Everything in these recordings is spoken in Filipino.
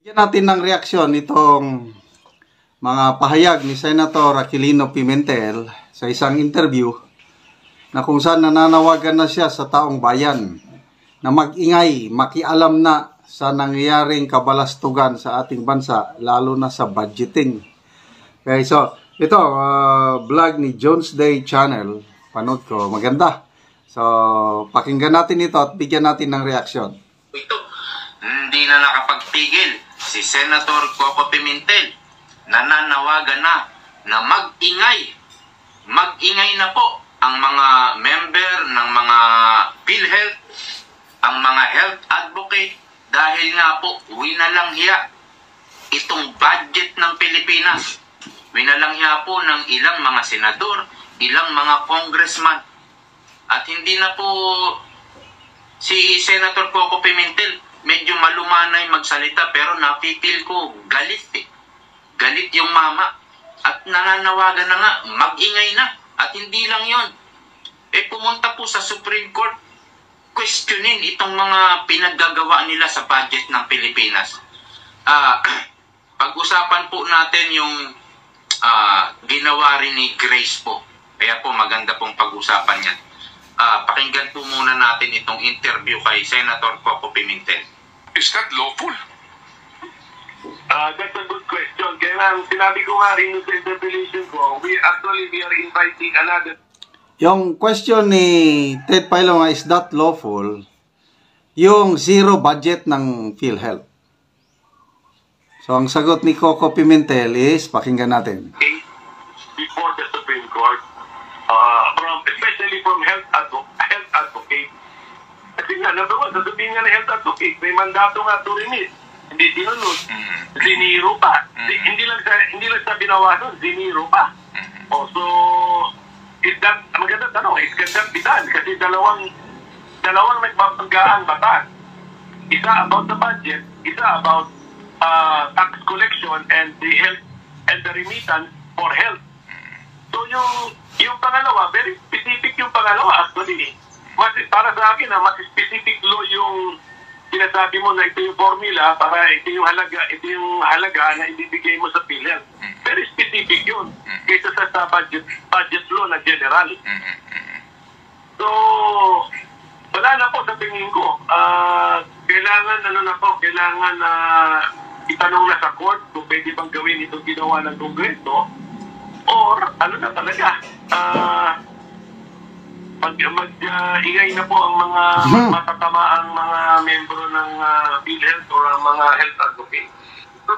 Bigyan natin ng reaksyon itong mga pahayag ni Senator Aquilino Pimentel sa isang interview na kung saan nananawagan na siya sa taong bayan na mag-ingay, makialam na sa nangyayaring kabalastugan sa ating bansa, lalo na sa budgeting. Okay, so ito, vlog ni Jones Day Channel, panood ko, maganda. So, pakinggan natin ito at bigyan natin ng reaksyon. Ito, hindi na nakapagpigil si Senator Coco Pimentel. Nananawagan na mag-ingay. Mag-ingay na po ang mga member ng mga PhilHealth, ang mga health advocate, dahil nga po, winalang hiya itong budget ng Pilipinas. Winalang hiya po ng ilang mga senador, ilang mga congressman. At hindi na po si Senator Coco Pimentel medyo malumanay magsalita, pero napipil ko galit eh. Galit yung mama. At nananawagan na nga, mag-ingay na. At hindi lang yon. Pumunta po sa Supreme Court, questionin itong mga pinaggagawa nila sa budget ng Pilipinas. Pag-usapan po natin yung ginawa rin ni Grace po. Kaya po maganda pong pag-usapan yan. Pakinggan po muna natin itong interview kay Senator Coco Pimentel. Is that lawful? That's a good question. Kaya sinabi ko nga rin sa interpellation ko, we are inviting another. Yung question ni Ted Pailonga, is that lawful? Yung zero budget ng PhilHealth. So, ang sagot ni Coco Pimentel is, pakinggan natin. Before the Supreme Court, especially from health advocate. Kasi nga, number one, sasabihin nga ng health advocate, may mandato nga to remit. Hindi sinunod. Ziniro pa. Hindi lang sa binawasan, ziniro pa. So, is that, maganda tanong, is that bidan? Kasi dalawang nagbabanggaan batas. Isa about the budget, isa about tax collection and the health and the remittance for health. So yung pangalawa, very specific yung pangalawa actually. Para sa akin, mas specific law yung sinasabi mo na ito yung formula para ito yung halaga na ibibigay mo sa PhilHealth. Very specific yun kaysa sa budget law na general. So, wala na po sa tingin ko. Kailangan itanong na sa court kung pwede bang gawin itong ginawa ng Kongreso or na talaga. Mag-ingay na po ang mga matatamaang mga membro ng PhilHealth or ang mga health advocate.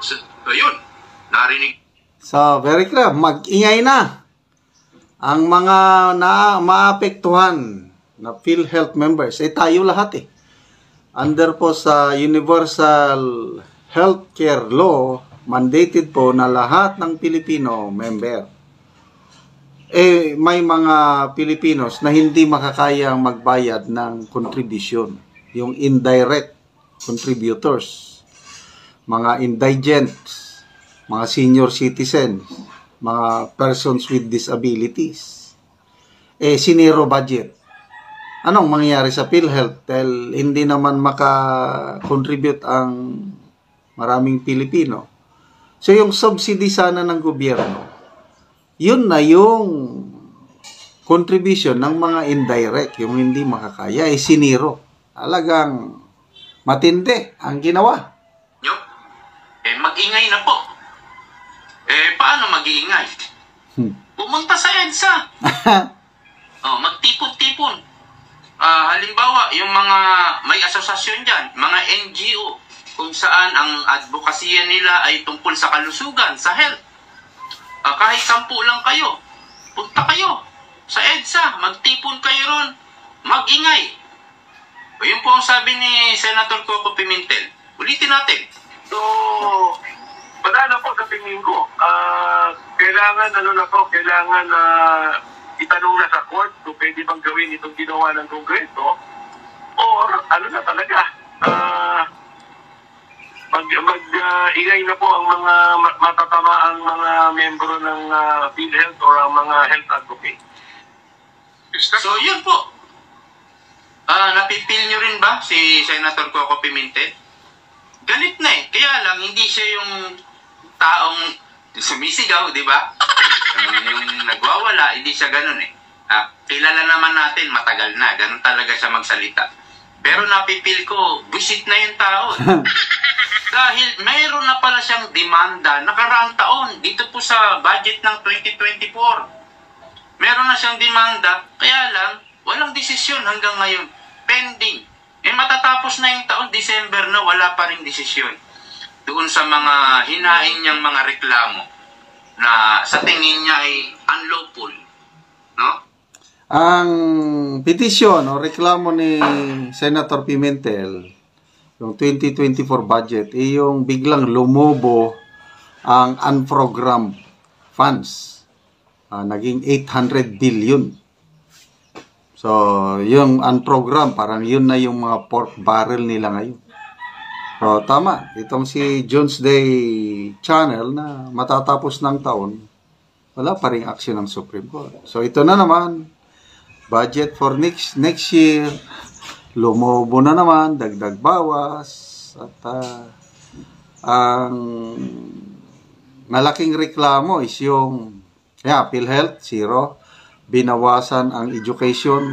So, yun. Narinig. So, very clear. Mag-ingay na ang mga maapektuhan na PhilHealth members. Tayo lahat eh. Under po sa Universal Healthcare Law, mandated po na lahat ng Pilipino member. May mga Pilipinos na hindi makakayang magbayad ng contribution. Yung indirect contributors, mga indigents, mga senior citizens, mga persons with disabilities. Sinero budget. Anong mangyayari sa PhilHealth? Dahil hindi naman maka-contribute ang maraming Pilipino. So yung subsidy sana ng gobyerno, yun na yung contribution ng mga indirect, yung hindi makakaya, siniro. Talagang matindi ang ginawa. Mag-ingay na po. Paano mag-iingay? Pumunta sa EDSA. Magtipon-tipon. Halimbawa, yung mga may asosasyon dyan, mga NGO, kung saan ang advokasya nila ay tungkol sa kalusugan, sa health. Kahit 10 lang kayo, punta kayo sa EDSA, magtipon kayo ron, mag-ingay. Yun po ang sabi ni Senator Coco Pimentel. Ulitin natin. So, wala na po sa tingin ko. Kailangan itanong na sa court kung pwede bang gawin itong ginawa ng Kongreso or na talaga. Mag-ingay na po ang mga matatamaang mga membro ng PhilHealth or ang mga health advocate. So, yun po. Napipil nyo rin ba si Senator Coco Pimentel? galit na eh. Kaya lang, hindi siya yung taong sumisigaw, di ba? Yung nagwawala, hindi siya ganun eh. Kilala naman natin, matagal na. Ganun talaga siya magsalita. Pero napipil ko, buisit na yung tao. Dahil mayroon na pala siyang demanda nakaraang taon dito po sa budget ng 2024. Meron na siyang demanda, kaya lang, walang desisyon hanggang ngayon. Pending. Matatapos na yung taon, December na, wala pa rin desisyon. Doon sa mga hinain niyang mga reklamo na sa tingin niya ay unlawful. No? Ang petisyon o reklamo ni Senator Pimentel, yung 2024 budget, yung biglang lumobo ang unprogrammed funds. Naging 800 billion. So, yung unprogrammed, parang yun na yung mga pork barrel nila ngayon. So, tama. Itong si Jones Day Channel na matatapos ng taon, wala pa rin action ng Supreme Court. So, ito na naman, budget for next year, lumobo na naman, dagdag bawas, at ang malaking reklamo is yung PhilHealth, zero. Binawasan ang education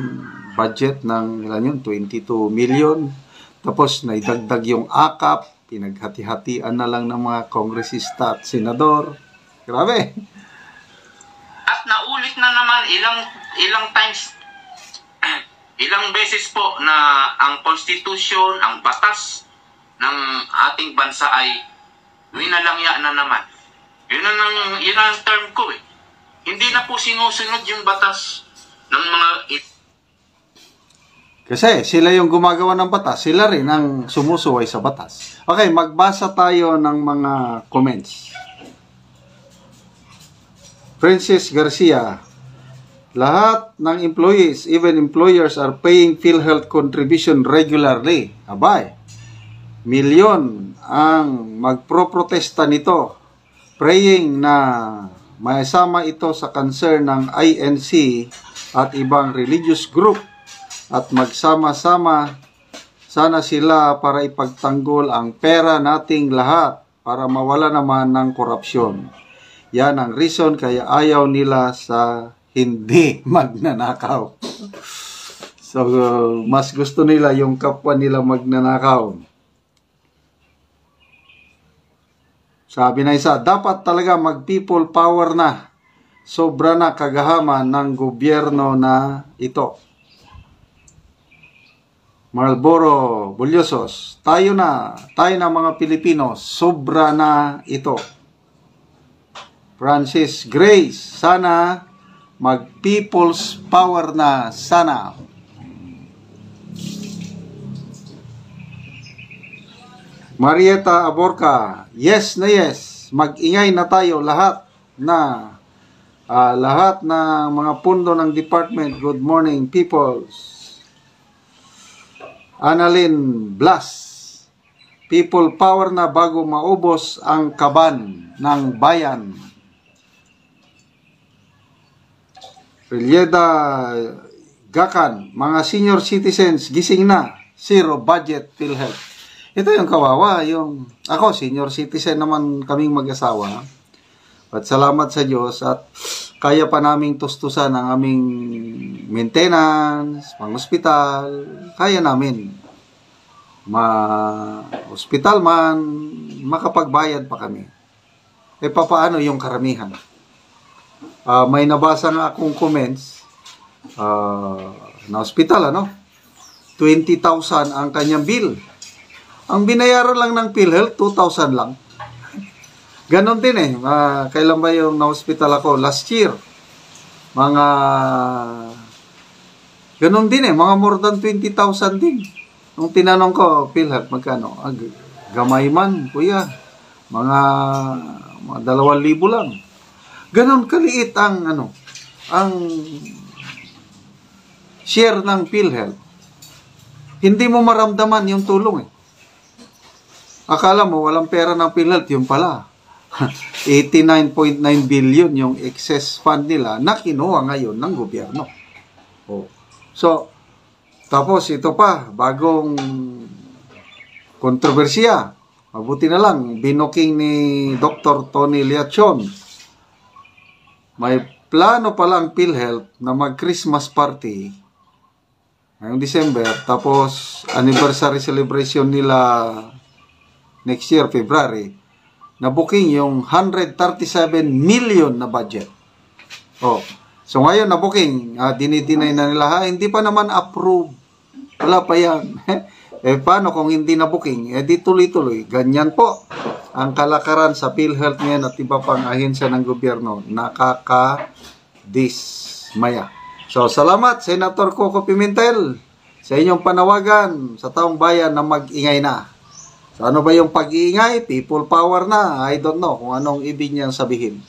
budget ng ilan yun, 22 million. Tapos naidagdag yung AKAP, pinaghati-hatian na lang ng mga kongresista at senador. Grabe. At naulit na naman ilang times, ilang beses po na ang konstitusyon, ang batas ng ating bansa ay winalangya na naman. Yun ang term ko eh. Hindi na po sinusunod yung batas ng mga... Kasi sila yung gumagawa ng batas, sila rin ang sumusuway sa batas. Okay, magbasa tayo ng mga comments. Francis Garcia, lahat ng employees, even employers, are paying PhilHealth contribution regularly. Abay, milyon ang magpro-protesta nito, praying na maisama ito sa concern ng INC at ibang religious group at magsama-sama sana sila para ipagtanggol ang pera nating lahat para mawala naman ng korupsyon. Yan ang reason kaya ayaw nila sa hindi magnanakaw. So, mas gusto nila yung kapwa nila magnanakaw. Sabi na isa, dapat talaga mag-people power na. Sobra na kagahaman ng gobyerno na ito. Marlboro Bulyosos, tayo na mga Pilipino, sobra na ito. Francis Grace, sana mag-people's power na sana. Marieta Aborca, yes na yes, mag-ingay na tayo lahat ng mga pundo ng department. Good morning, peoples. Annalyn Blas, people power na bago maubos ang kaban ng bayan. Rilyeda Gakan, mga senior citizens, gising na, zero budget PhilHealth. Ito yung kawawa, ako, senior citizen naman kaming mag-asawa. At salamat sa Diyos at kaya pa naming tustusan ang aming maintenance, pang-hospital, kaya namin. Ma-hospital man, makapagbayad pa kami. Papaano yung karamihan? May nabasa nga akong comments na hospital, 20,000 ang kanyang bill. Ang binayaran lang ng PhilHealth, 2,000 lang. Ganon din eh. Kailan ba yung na-hospital ako? Last year. Ganon din eh. Mga more than 20,000 din. Nung tinanong ko, PhilHealth, magkano? Gamay man, kuya. Mga 2,000 lang. Ganon kaliit ang share ng PhilHealth. Hindi mo maramdaman yung tulong eh. Akala mo walang pera ng PhilHealth, yung pala 89.9 billion yung excess fund nila na kinuha ngayon ng gobyerno. So, tapos ito pa, bagong kontrobersiya. Mabuti na lang, binuking ni Dr. Tony Liachon. May plano palang PhilHealth na mag-Christmas party ngayong December, tapos anniversary celebration nila next year, February, na booking yung 137 million na budget. Oh, so ngayon na booking, dinidinay na nila, hindi pa naman approve. Wala pa yan. Paano kung hindi na booking? Di tuloy-tuloy. Ganyan po ang kalakaran sa PhilHealth ngayon at iba pang ahensya ng gobyerno. Nakakadismaya. So, salamat, Senator Coco Pimentel, sa inyong panawagan sa taong bayan na mag-ingay na. So, ano ba yung pag-iingay? People power na. I don't know kung anong ibig niyang sabihin.